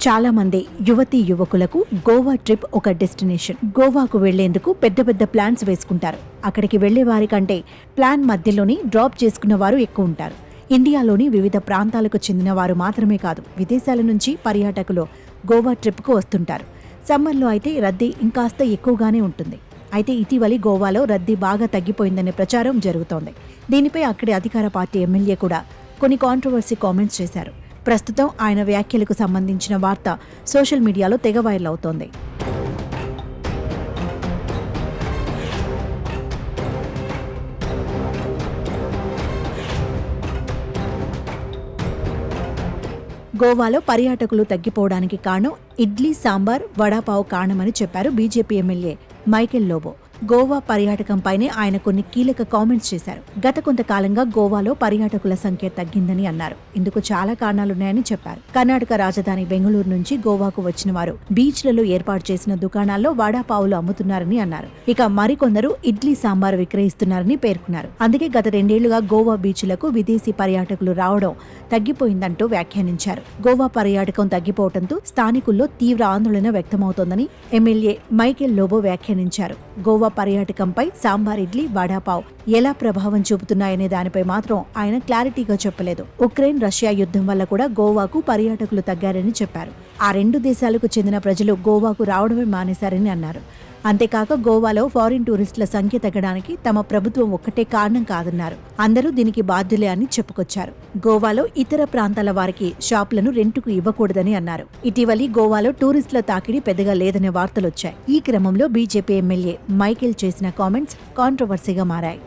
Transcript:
చాలా మంది యువతీ యువకులకు గోవా ట్రిప్ ఒక డెస్టినేషన్. గోవాకు వెళ్లేందుకు పెద్ద పెద్ద ప్లాన్స్ వేసుకుంటారు. అక్కడికి వెళ్లే వారి కంటే ప్లాన్ మధ్యలోని డ్రాప్ చేసుకున్న వారు ఎక్కువ ఉంటారు. ఇండియాలోని వివిధ ప్రాంతాలకు చెందిన వారు మాత్రమే కాదు, విదేశాల నుంచి పర్యాటకులు గోవా ట్రిప్కు వస్తుంటారు. సమ్మర్లో అయితే రద్దీ ఇంకాస్త ఎక్కువగానే ఉంటుంది. అయితే ఇటీవలి గోవాలో రద్దీ బాగా తగ్గిపోయిందనే ప్రచారం జరుగుతోంది. దీనిపై అక్కడి అధికార పార్టీ ఎమ్మెల్యే కూడా కొన్ని కాంట్రవర్సీ కామెంట్స్ చేశారు. ప్రస్తుతం ఆయన వ్యాఖ్యలకు సంబంధించిన వార్త సోషల్ మీడియాలో తెగ వైరల్ అవుతోంది. గోవాలో పర్యాటకులు తగ్గిపోవడానికి కారణం ఇడ్లీ, సాంబార్, వడాపావ్ కారణమని చెప్పారు బీజేపీ ఎమ్మెల్యే మైకేల్ లోబో. గోవా పర్యాటకంపైనే ఆయన కొన్ని కీలక కామెంట్స్ చేశారు. గత కొంతకాలంగా గోవాలో పర్యాటకుల సంఖ్య తగ్గిందని అన్నారు. ఇందుకు చాలా కారణాలున్నాయని చెప్పారు. కర్ణాటక రాజధాని బెంగళూరు నుంచి గోవాకు వచ్చిన వారు బీచ్లలో ఏర్పాటు చేసిన దుకాణాల్లో వడాపావులు అమ్ముతున్నారని అన్నారు. ఇక మరికొందరు ఇడ్లీ, సాంబార్ విక్రయిస్తున్నారని పేర్కొన్నారు. అందుకే గత 2 ఏళ్లుగా గోవా బీచ్లకు విదేశీ పర్యాటకులు రావడం తగ్గిపోయిందంటూ వ్యాఖ్యానించారు. గోవా పర్యాటకం తగ్గిపోవడంతో స్థానికుల్లో తీవ్ర ఆందోళన వ్యక్తమవుతోందని ఎమ్మెల్యే మైకేల్ లోబో వ్యాఖ్యానించారు. గోవా పర్యాటకంపై సాంబార్, ఇడ్లీ, వడాపావ్ ఎలా ప్రభావం చూపుతున్నాయనే దానిపై మాత్రం ఆయన క్లారిటీగా చెప్పలేదు. ఉక్రెయిన్, రష్యా యుద్ధం వల్ల కూడా గోవాకు పర్యాటకులు తగ్గారని చెప్పారు. ఆ 2 దేశాలకు చెందిన ప్రజలు గోవాకు రావడమే మానేశారని అన్నారు. అంతేకాక గోవాలో ఫారిన్ టూరిస్టుల సంఖ్య తగ్గడానికి తమ ప్రభుత్వం ఒక్కటే కారణం కాదన్నారు. అందరూ దీనికి బాధ్యులే అని చెప్పుకొచ్చారు. గోవాలో ఇతర ప్రాంతాల వారికి షాపులను రెంటుకు ఇవ్వకూడదని అన్నారు. ఇటీవలి గోవాలో టూరిస్టుల తాకిడి పెద్దగా లేదనే వార్తలొచ్చాయి. ఈ క్రమంలో బీజేపీ ఎమ్మెల్యే మైకేల్ చేసిన కామెంట్స్ కాంట్రవర్సీగా మారాయి.